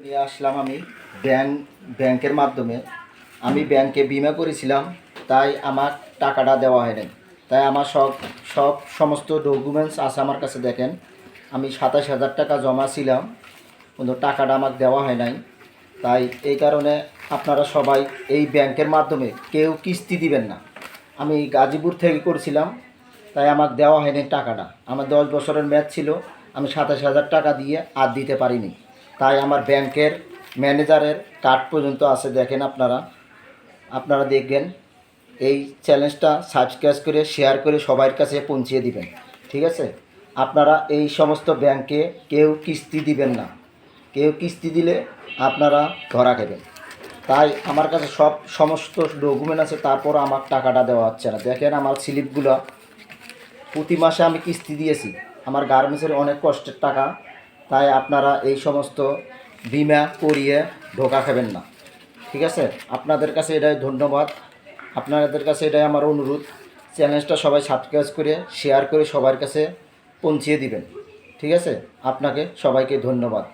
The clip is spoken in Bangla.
নিয়ে আসলাম আমি ব্যাংকের মাধ্যমে। আমি ব্যাংকে বিমা করেছিলাম, তাই আমার টাকাটা দেওয়া হয় নাই। তাই আমার সমস্ত ডকুমেন্টস আছে আমার কাছে। দেখেন, আমি 27,000 টাকা জমা ছিলাম, কিন্তু টাকাটা আমাকে দেওয়া হয় নাই। তাই এই কারণে আপনারা সবাই এই ব্যাংকের মাধ্যমে কেউ কিস্তি দিবেন না। আমি গাজীপুর থেকে করছিলাম, তাই আমাকে দেওয়া হয়নি টাকাটা। আমার 10 বছরের ম্যাচ ছিল, আমি 27,000 টাকা দিয়ে আর দিতে পারিনি। তাই আমার ব্যাংকের ম্যানেজারের কার্ড পর্যন্ত আছে, দেখেন আপনারা। আপনারা দেখবেন, এই চ্যালেঞ্জটা সাবস্ক্রাইব করে শেয়ার করে সবার কাছে পৌঁছিয়ে দিবেন, ঠিক আছে? আপনারা এই সমস্ত ব্যাংকে কেউ কিস্তি দিবেন না। কেউ কিস্তি দিলে আপনারা ধরা খাবেন। তাই আমার কাছে সমস্ত ডকুমেন্ট আছে, তারপর আমার টাকাটা দেওয়া হচ্ছে না। দেখেন আমার স্লিপগুলো, প্রতি মাসে আমি কিস্তি দিয়েছি। আমার গার্মেন্টসের অনেক কষ্টের টাকা। তাই আপনারা এই সমস্ত বিমা করিয়ে ধোঁকা খাবেন না, ঠিক আছে? আপনাদের কাছে এটাই ধন্যবাদ, আপনাদের কাছে এটাই আমার অনুরোধ। চ্যানেলটা সবাই সাবস্ক্রাইব করে শেয়ার করে সবার কাছে পৌঁছিয়ে দিবেন, ঠিক আছে? আপনাকে সবাইকে ধন্যবাদ।